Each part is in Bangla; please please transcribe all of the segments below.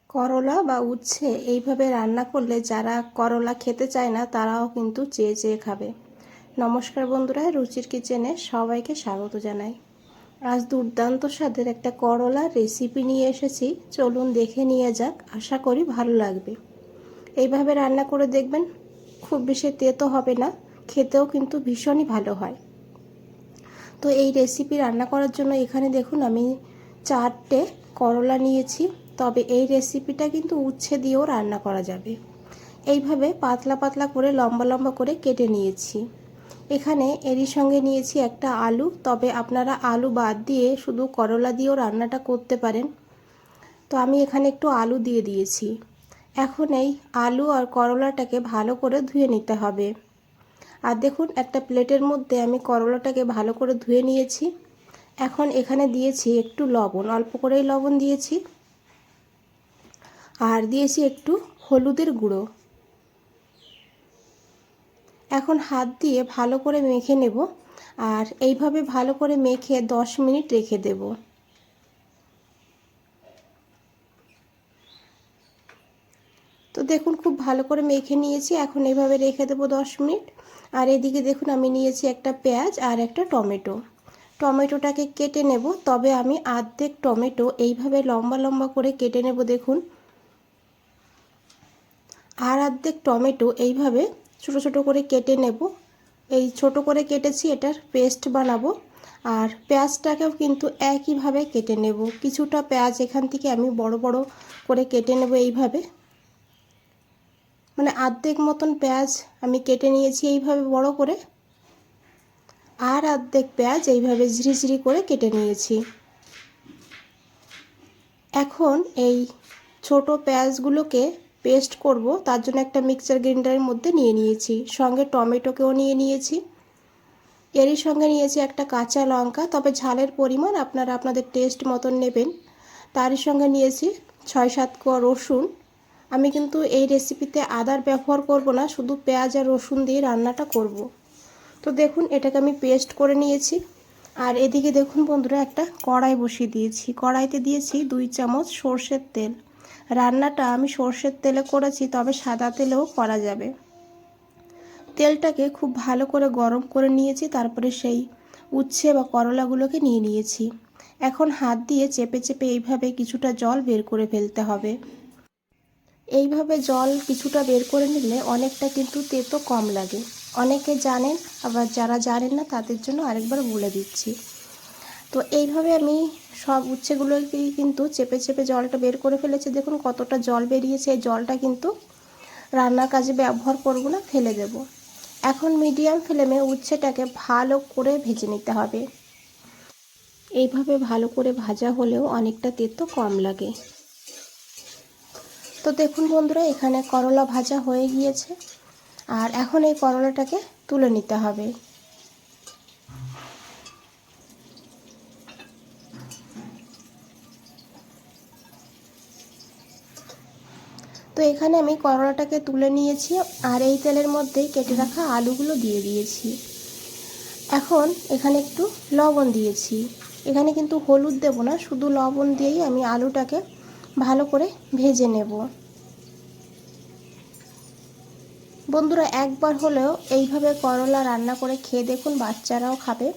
করলা বা উচ্ছে এইভাবে রান্না করলে যারা করলা খেতে চায় না তারাও কিন্তু চেয়ে চেয়ে খাবে। নমস্কার বন্ধুরা, রুচির কিচেনে সবাইকে স্বাগত জানাই। আজ দুর্দান্ত স্বাদের একটা করলার রেসিপি নিয়ে এসেছি, চলুন দেখে নিয়ে যাক। আশা করি ভালো লাগবে। এইভাবে রান্না করে দেখবেন, খুব বেশি তেতো হবে না, খেতেও কিন্তু ভীষণই ভালো হয়। তো এই রেসিপি রান্না করার জন্য এখানে দেখুন আমি 4টে করলা নিয়েছি। তবে এই রেসিপিটা কিন্তু উচ্ছে দিয়েও রান্না করা যাবে। এইভাবে পাতলা পাতলা করে লম্বা লম্বা করে কেটে নিয়েছি। এখানে এরই সঙ্গে নিয়েছি একটা আলু, তবে আপনারা আলু বাদ দিয়ে শুধু করলা দিয়েও রান্নাটা করতে পারেন। তো আমি এখানে একটু আলু দিয়ে দিয়েছি। এখন এই আলু আর করলাটাকে ভালো করে ধুয়ে নিতে হবে। আর দেখুন একটা প্লেটের মধ্যে আমি করলাটাকে ভালো করে ধুয়ে নিয়েছি। এখন এখানে দিয়েছি একটু লবণ, অল্প করেই লবণ দিয়েছি, আর দিয়েছি একটু হলুদের গুঁড়ো। এখন হাত দিয়ে ভালো করে মেখে নেব, আর এইভাবে ভালো করে মেখে 10 মিনিট রেখে দেব। তো দেখুন খুব ভালো করে মেখে নিয়েছি, এখন এইভাবে রেখে দেবো 10 মিনিট। আর এদিকে দেখুন আমি নিয়েছি একটা পেঁয়াজ আর একটা টমেটো। টমেটোটাকে কেটে নেব, তবে আমি অর্ধেক টমেটো এইভাবে লম্বা লম্বা করে কেটে নেব দেখুন। আর অর্ধেক টমেটো এইভাবে ছোট ছোট করে কেটে নেব। এই ছোট করে কেটেছি, এটার পেস্ট বানাবো। আর পেঁয়াজটাকেও কিন্তু একইভাবে কেটে নেব। কিছুটা পেঁয়াজ এখান থেকে আমি বড় বড় করে কেটে নেব এইভাবে, মানে অর্ধেক মতন পেঁয়াজ আমি কেটে নিয়েছি এইভাবে বড় করে, আর অর্ধেক পেঁয়াজ এইভাবে ঝিরিঝিরি করে কেটে নিয়েছি। এখন এই ছোট পেঁয়াজগুলোকে পেস্ট করব, তার জন্য একটা মিক্সচার গ্রাইন্ডারের মধ্যে নিয়ে নিয়েছি। সঙ্গে টমেটোকেও নিয়ে নিয়েছি। এরই সঙ্গে নিয়েছি একটা কাঁচা লঙ্কা, তবে ঝালের পরিমাণ আপনারা আপনাদের টেস্ট মতন নেবেন। তারই সঙ্গে নিয়েছি 6-7 কোয়া রসুন। আমি কিন্তু এই রেসিপিতে আদার ব্যবহার করব না, শুধু পেঁয়াজ আর রসুন দিয়ে রান্নাটা করব। তো দেখুন এটাকে আমি পেস্ট করে নিয়েছি। আর এদিকে দেখুন বন্ধুরা, একটা কড়াই বসিয়ে দিয়েছি। কড়াইতে দিয়েছি 2 চামচ সর্ষের তেল। রান্নাটা আমি সর্ষের তেলে করেছি, তবে সাদা তেলেও করা যাবে। তেলটাকে খুব ভালো করে গরম করে নিয়েছি, তারপরে সেই উচ্ছে বা করলাগুলোকে নিয়ে নিয়েছি। এখন হাত দিয়ে চেপে চেপে এইভাবে কিছুটা জল বের করে ফেলতে হবে। এইভাবে জল কিছুটা বের করে নিলে অনেকটা কিন্তু তেতো কম লাগে। অনেকে জানেন, আবার যারা জানেন না তাদের জন্য আরেকবার বলে দিচ্ছি। তো এইভাবে আমি সব উচ্ছেগুলোকেই কিন্তু চেপে চেপে জলটা বের করে ফেলেছি। দেখুন কতটা জল বেরিয়েছে। এই জলটা কিন্তু রান্নার কাজে ব্যবহার করব না, ফেলে দেব। এখন মিডিয়াম ফ্লেমে উচ্ছেটাকে ভালো করে ভেজে নিতে হবে। এইভাবে ভালো করে ভাজা হলেও অনেকটা তেতো কম লাগে। তো দেখুন বন্ধুরা, এখানে করলা ভাজা হয়ে গিয়েছে। আর এখন এই করলাটাকে তুলে নিতে হবে। তো এখানে আমি করলাটাকে তুলে নিয়েছি, আর এই তেলের মধ্যেই কেটে রাখা আলুগুলো দিয়ে দিয়েছি। এখন এখানে একটু লবণ দিয়েছি। এখানে কিন্তু হলুদ দেব না, শুধু লবণ দিয়েই আমি আলুটাকে ভালো করে ভেজে নেব। বন্ধুরা একবার হলেও এইভাবে করলা রান্না করে খেয়ে দেখুন, বাচ্চারাও খাবে।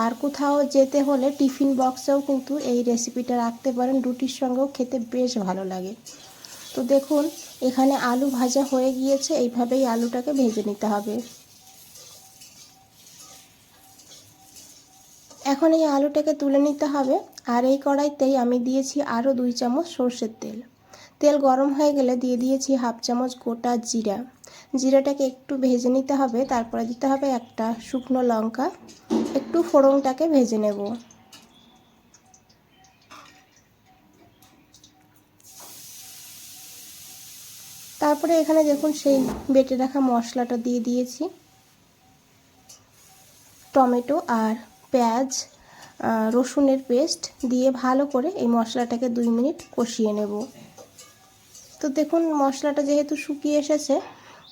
আর কোথাও যেতে হলে টিফিন বক্সেও কিন্তু এই রেসিপিটা রাখতে পারেন, রুটির সঙ্গেও খেতে বেশ ভালো লাগে। তো দেখুন এখানে আলু ভাজা হয়ে গিয়েছে, এইভাবেই আলুটাকে ভেজে নিতে হবে। এখন এই আলুটাকে তুলে নিতে হবে। আর এই কড়াইতেই আমি দিয়েছি আরও 2 চামচ সর্ষের তেল। তেল গরম হয়ে গেলে দিয়ে দিয়েছি 1/2 চামচ গোটা জিরা। জিরাটাকে একটু ভেজে নিতে হবে, তারপরে দিতে হবে একটা শুকনো লঙ্কা। একটু ফোড়নটাকে ভেজে নেব। তারপরে এখানে দেখুন সেই বেটে রাখা মশলাটা দিয়ে দিয়েছি। টমেটো আর পেঁয়াজ রসুনের পেস্ট দিয়ে ভালো করে এই মশলাটাকে 2 মিনিট কষিয়ে নেব। তো দেখুন মশলাটা যেহেতু শুকিয়ে এসেছে,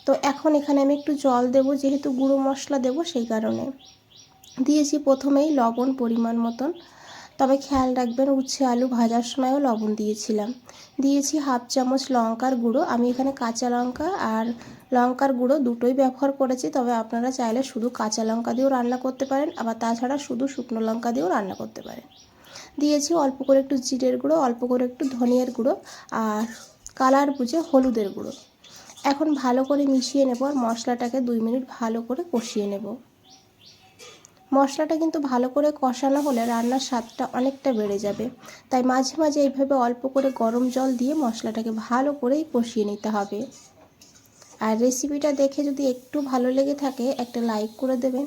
তো এখন এখানে আমি একটু জল দেব, যেহেতু গুঁড়ো মশলা দেব সেই কারণে। দিয়েছি প্রথমেই লবণ পরিমাণ মতন, তবে খেয়াল রাখবেন উচ্ছে আলু ভাজার সময়ও লবণ দিয়েছিলাম। দিয়েছি হাফ চামচ লঙ্কার গুঁড়ো। আমি এখানে কাঁচা লঙ্কা আর লঙ্কার গুঁড়ো দুটোই ব্যবহার করেছি, তবে আপনারা চাইলে শুধু কাঁচা লঙ্কা দিয়েও রান্না করতে পারেন, আবার তাছাড়া শুধু শুকনো লঙ্কা দিয়েও রান্না করতে পারেন। দিয়েছি অল্প করে একটু জিরের গুঁড়ো, অল্প করে একটু ধনিয়ার গুঁড়ো আর কালার বুঝে হলুদের গুঁড়ো। এখন ভালো করে মিশিয়ে নেব আর মশলাটাকে 2 মিনিট ভালো করে কষিয়ে নেব। মশলাটা কিন্তু ভালো করে কষানো হলে রান্নার স্বাদটা অনেকটা বেড়ে যাবে, তাই মাঝে মাঝে এইভাবে অল্প করে গরম জল দিয়ে মশলাটাকে ভালো করেই কষিয়ে নিতে হবে। আর রেসিপিটা দেখে যদি একটু ভালো লেগে থাকে একটা লাইক করে দেবেন,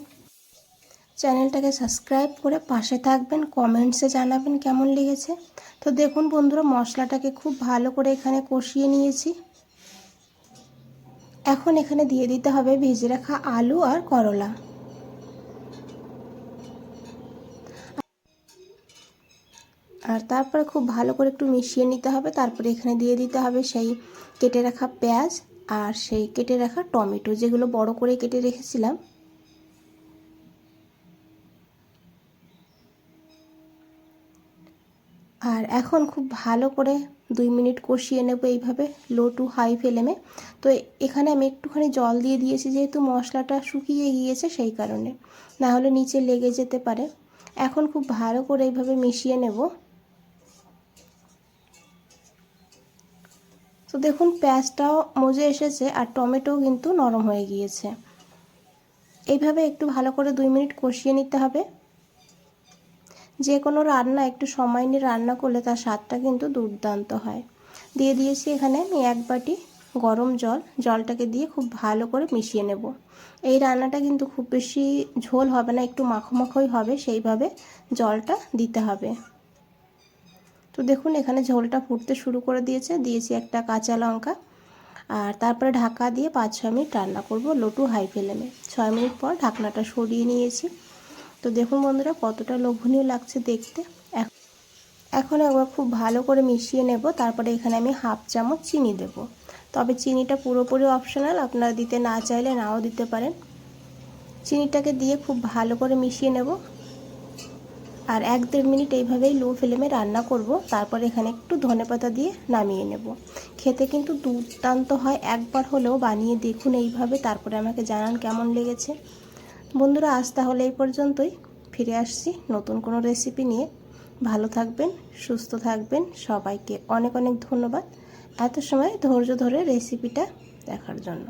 চ্যানেলটাকে সাবস্ক্রাইব করে পাশে থাকবেন, কমেন্টসে জানাবেন কেমন লেগেছে। তো দেখুন বন্ধুরা, মশলাটাকে খুব ভালো করে এখানে কষিয়ে নিয়েছি। এখন এখানে দিয়ে দিতে হবে ভেজে রাখা আলু আর করলা। আর তারপরে খুব ভালো করে একটু মিশিয়ে নিতে হবে। তারপরে এখানে দিয়ে দিতে হবে সেই কেটে রাখা পেঁয়াজ আর সেই কেটে রাখা টমেটো, যেগুলো বড় করে কেটে রেখেছিলাম। আর এখন খুব ভালো করে 2 মিনিট কষিয়ে নেব এইভাবে লো টু হাই ফ্লেমে। তো এখানে আমি একটুখানি জল দিয়ে দিয়েছি, যেহেতু মশলাটা শুকিয়ে গিয়েছে সেই কারণে, না হলে নিচে লেগে যেতে পারে। এখন খুব ভালো করে এইভাবে মিশিয়ে নেব। তো দেখুন পেঁয়াজটাও মজে এসেছে আর টমেটোও কিন্তু নরম হয়ে গিয়েছে। এইভাবে একটু ভালো করে 2 মিনিট কষিয়ে নিতে হবে। যে কোনো রান্না একটু সময় নিয়ে রান্না করলে তার স্বাদটা কিন্তু দুর্দান্ত হয়। দিয়ে দিয়েছি এখানে আমি 1 বাটি গরম জল। জলটাকে দিয়ে খুব ভালো করে মিশিয়ে নেব। এই রান্নাটা কিন্তু খুব বেশি ঝোল হবে না, একটু মাখো মাখোই হবে, সেইভাবে জলটা দিতে হবে। তো দেখুন এখানে ঝোলটা ফুটতে শুরু করে দিয়েছি একটা কাঁচা লঙ্কা। আর তারপরে ঢাকা দিয়ে 5-6 মিনিট রান্না করব লো টু হাই ফ্লেমে। 6 মিনিট পর ঢাকনাটা সরিয়ে নিয়েছি। তো দেখুন বন্ধুরা কতটা লোভনীয় লাগছে দেখতে। এখন একবার খুব ভালো করে মিশিয়ে নেব। তারপরে এখানে আমি হাফ চামচ চিনি দেব। তবে চিনিটা পুরোপুরি অপশনাল, আপনারা দিতে না চাইলে নাও দিতে পারেন। চিনিটাকে দিয়ে খুব ভালো করে মিশিয়ে নেব আর 1-1.5 মিনিট এইভাবেই লো ফ্লেমে রান্না করব। তারপর এখানে একটু ধনেপাতা দিয়ে নামিয়ে নেব। খেতে কিন্তু দুর্দান্ত হয়, একবার হলেও বানিয়ে দেখুন এইভাবে, তারপরে আমাকে জানান কেমন লেগেছে। বন্ধুরা আজ তাহলে এই পর্যন্তই, ফিরে আসছি নতুন কোনো রেসিপি নিয়ে। ভালো থাকবেন, সুস্থ থাকবেন, সবাইকে অনেক অনেক ধন্যবাদ এত সময় ধৈর্য ধরে রেসিপিটা দেখার জন্য।